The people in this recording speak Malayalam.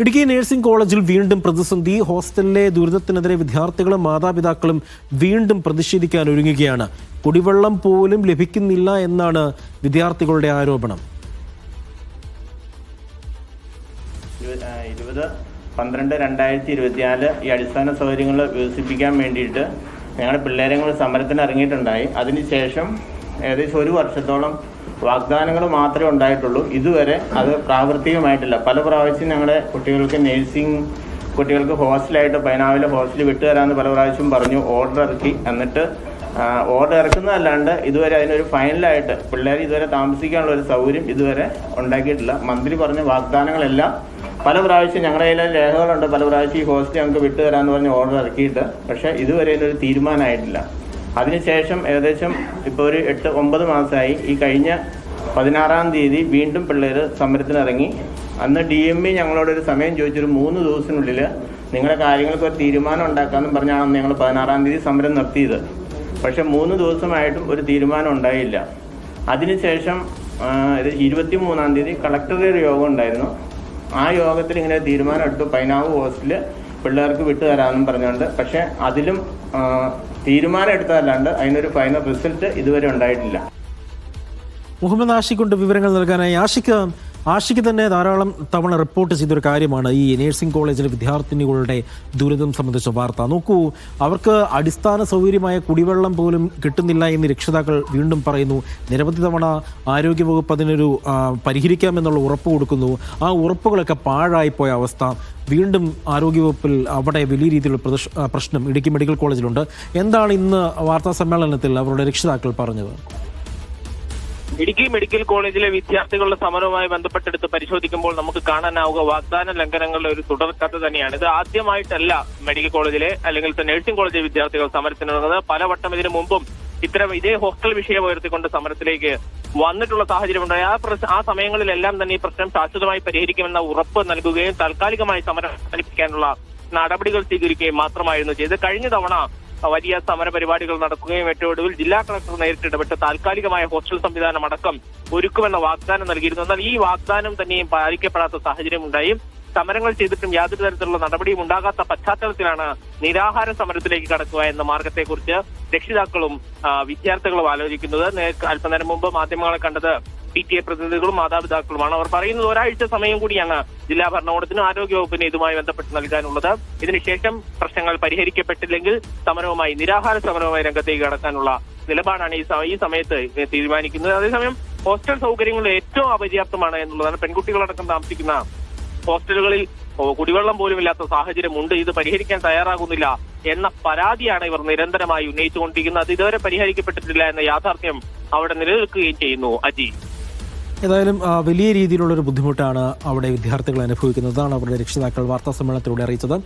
ഇടുക്കി നഴ്സിംഗ് കോളേജിൽ വീണ്ടും പ്രതിസന്ധി. ഹോസ്റ്റലിലെ ദുരിതത്തിനെതിരെ വിദ്യാർത്ഥികളും മാതാപിതാക്കളും വീണ്ടും പ്രതിഷേധിക്കാൻ ഒരുങ്ങുകയാണ്. കുടിവെള്ളം പോലും ലഭിക്കുന്നില്ല എന്നാണ് വിദ്യാർത്ഥികളുടെ ആരോപണം. 20/12/2024 ഈ അടിസ്ഥാന സൗകര്യങ്ങൾ വികസിപ്പിക്കാൻ വേണ്ടിയിട്ട് ഞങ്ങളുടെ പിള്ളേരെ കൂടെ സമരത്തിന് ഇറങ്ങിയിട്ടുണ്ടായി. അതിനുശേഷം ഏകദേശം 1 വർഷത്തോളം വാഗ്ദാനങ്ങൾ മാത്രമേ ഉണ്ടായിട്ടുള്ളൂ. ഇതുവരെ അത് പ്രാവർത്തികമായിട്ടില്ല. പല പ്രാവശ്യം ഞങ്ങളുടെ കുട്ടികൾക്ക് കുട്ടികൾക്ക് ഹോസ്റ്റലായിട്ട് പൈനാവിലെ ഹോസ്റ്റലിൽ വിട്ടുതരാമെന്ന് പല പ്രാവശ്യം പറഞ്ഞു. ഓർഡർ ഇറക്കി. എന്നിട്ട് ഓർഡർ ഇറക്കുന്നതല്ലാണ്ട് ഇതുവരെ അതിനൊരു ഫൈനലായിട്ട് പിള്ളേർ ഇതുവരെ താമസിക്കാനുള്ള ഒരു സൗകര്യം ഇതുവരെ ഉണ്ടാക്കിയിട്ടില്ല. മന്ത്രി പറഞ്ഞ വാഗ്ദാനങ്ങളെല്ലാം പല പ്രാവശ്യം ഞങ്ങളുടെ കയ്യിലെ രേഖകളുണ്ട്. പല പ്രാവശ്യം ഈ ഹോസ്റ്റൽ ഞങ്ങൾക്ക് വിട്ടുതരാമെന്ന് പറഞ്ഞ് ഓർഡർ ഇറക്കിയിട്ട് പക്ഷേ ഇതുവരെ ഇതിനൊരു തീരുമാനമായിട്ടില്ല. അതിനുശേഷം ഏകദേശം ഇപ്പോൾ ഒരു 8-9 മാസമായി. ഈ കഴിഞ്ഞ 16-ാം തീയതി വീണ്ടും പിള്ളേർ സമരത്തിനിറങ്ങി. അന്ന് DME ഞങ്ങളോടൊരു സമയം ചോദിച്ചൊരു 3 ദിവസത്തിനുള്ളിൽ നിങ്ങളുടെ കാര്യങ്ങൾക്ക് ഒരു തീരുമാനം ഉണ്ടാക്കാമെന്നും പറഞ്ഞാണ് അന്ന് ഞങ്ങൾ 16-ാം തീയതി സമരം നിർത്തിയത്. പക്ഷേ 3 ദിവസമായിട്ടും ഒരു തീരുമാനം ഉണ്ടായില്ല. അതിനുശേഷം 23-ാം തീയതി കളക്ടറുടെ യോഗം ഉണ്ടായിരുന്നു. ആ യോഗത്തിൽ ഇങ്ങനെ തീരുമാനം എടുത്തു, പൈനാവ് ഹോസ്റ്റലിൽ പിള്ളേർക്ക് വിട്ടുതരാമെന്നും പറഞ്ഞുകൊണ്ട്. പക്ഷേ അതിലും തീരുമാനം എടുത്തതല്ലാണ്ട് അതിനൊരു ഫൈനൽ റിസൾട്ട് ഇതുവരെ ഉണ്ടായിട്ടില്ല. മുഹമ്മദ് ആഷിഖുണ്ട് വിവരങ്ങൾ നൽകാനായി. ആഷിഖ് തന്നെ ധാരാളം തവണ റിപ്പോർട്ട് ചെയ്തൊരു കാര്യമാണ് ഈ നഴ്സിംഗ് കോളേജിലെ വിദ്യാർത്ഥിനികളുടെ ദുരിതം സംബന്ധിച്ച വാർത്ത. നോക്കൂ, അവർക്ക് അടിസ്ഥാന സൗകര്യമായ കുടിവെള്ളം പോലും കിട്ടുന്നില്ല എന്ന് രക്ഷിതാക്കൾ വീണ്ടും പറയുന്നു. നിരവധി തവണ ആരോഗ്യവകുപ്പ് അതിനൊരു പരിഹരിക്കാമെന്നുള്ള ഉറപ്പ് കൊടുക്കുന്നു. ആ ഉറപ്പുകളൊക്കെ പാഴായിപ്പോയ അവസ്ഥ. വീണ്ടും ആരോഗ്യവകുപ്പിൽ അവിടെ വലിയ രീതിയിലുള്ള പ്രശ്നം ഇടുക്കി മെഡിക്കൽ കോളേജിലുണ്ട്. എന്താണ് ഇന്ന് വാർത്താ സമ്മേളനത്തിൽ അവരുടെ രക്ഷിതാക്കൾ പറഞ്ഞത്? ഇടുക്കി മെഡിക്കൽ കോളേജിലെ വിദ്യാർത്ഥികളുടെ സമരവുമായി ബന്ധപ്പെട്ടെടുത്ത് പരിശോധിക്കുമ്പോൾ നമുക്ക് കാണാനാവുക വാഗ്ദാന ലംഘനങ്ങളുടെ ഒരു തുടർക്കഥ തന്നെയാണ്. ഇത് ആദ്യമായിട്ടല്ല മെഡിക്കൽ കോളേജിലെ അല്ലെങ്കിൽ നഴ്സിംഗ് കോളേജിലെ വിദ്യാർത്ഥികൾ സമരത്തിനിറങ്ങുന്നത്. പലവട്ടം ഇതിനു മുമ്പും ഇത്തരം ഇതേ ഹോസ്റ്റൽ വിഷയം ഉയർത്തിക്കൊണ്ട് സമരത്തിലേക്ക് വന്നിട്ടുള്ള സാഹചര്യമുണ്ടായി. ആ സമയങ്ങളിലെല്ലാം തന്നെ ഈ പ്രശ്നം ശാശ്വതമായി പരിഹരിക്കുമെന്ന ഉറപ്പ് നൽകുകയും താൽക്കാലികമായി സമരം അവസാനിപ്പിക്കാനുള്ള നടപടികൾ സ്വീകരിക്കുകയും മാത്രമായിരുന്നു ചെയ്തത്. കഴിഞ്ഞ തവണ വലിയ സമര പരിപാടികൾ നടക്കുകയും ഏറ്റവും ഒടുവിൽ ജില്ലാ കളക്ടർ നേരിട്ടിടപെട്ട് താൽക്കാലികമായ ഹോസ്റ്റൽ സംവിധാനം അടക്കം ഒരുക്കുമെന്ന വാഗ്ദാനം നൽകിയിരുന്നു. എന്നാൽ ഈ വാഗ്ദാനം തന്നെയും പാലിക്കപ്പെടാത്ത സാഹചര്യം ഉണ്ടായി. സമരങ്ങൾ ചെയ്തിട്ടും യാതൊരു തരത്തിലുള്ള നടപടിയും ഉണ്ടാകാത്ത പശ്ചാത്തലത്തിലാണ് നിരാഹാര സമരത്തിലേക്ക് കടക്കുക എന്ന മാർഗത്തെക്കുറിച്ച് രക്ഷിതാക്കളും വിദ്യാർത്ഥികളും ആലോചിക്കുന്നത്. അല്പനേരം മുമ്പ് മാധ്യമങ്ങളെ കണ്ടത് PTA പ്രതിനിധികളും മാതാപിതാക്കളുമാണ്. അവർ പറയുന്നത് ഒരാഴ്ച സമയം കൂടിയാണ് ജില്ലാ ഭരണകൂടത്തിനും ആരോഗ്യവകുപ്പിനും ഇതുമായി ബന്ധപ്പെട്ട് നൽകാനുള്ളത്. ഇതിനുശേഷം പ്രശ്നങ്ങൾ പരിഹരിക്കപ്പെട്ടില്ലെങ്കിൽ നിരാഹാര സമരവുമായി രംഗത്തേക്ക് കടക്കാനുള്ള നിലപാടാണ് ഈ സമയത്ത് തീരുമാനിക്കുന്നത്. അതേസമയം ഹോസ്റ്റൽ സൗകര്യങ്ങൾ ഏറ്റവും അപര്യാപ്തമാണ് എന്നുള്ളതാണ്. പെൺകുട്ടികളടക്കം താമസിക്കുന്ന ഹോസ്റ്റലുകളിൽ കുടിവെള്ളം പോലും ഇല്ലാത്ത സാഹചര്യമുണ്ട്. ഇത് പരിഹരിക്കാൻ തയ്യാറാകുന്നില്ല എന്ന പരാതിയാണ് ഇവർ നിരന്തരമായി ഉന്നയിച്ചുകൊണ്ടിരിക്കുന്നത്. അത് ഇതുവരെ പരിഹരിക്കപ്പെട്ടിട്ടില്ല എന്ന യാഥാർത്ഥ്യം അവിടെ നിലനിൽക്കുകയും ചെയ്യുന്നു. അജി, ഏതായാലും വലിയ രീതിയിലുള്ളൊരു ബുദ്ധിമുട്ടാണ് അവിടെ വിദ്യാർത്ഥികൾ അനുഭവിക്കുന്നതാണ് അവരുടെ രക്ഷിതാക്കൾ വാർത്താ സമ്മേളനത്തിലൂടെ അറിയിച്ചത്.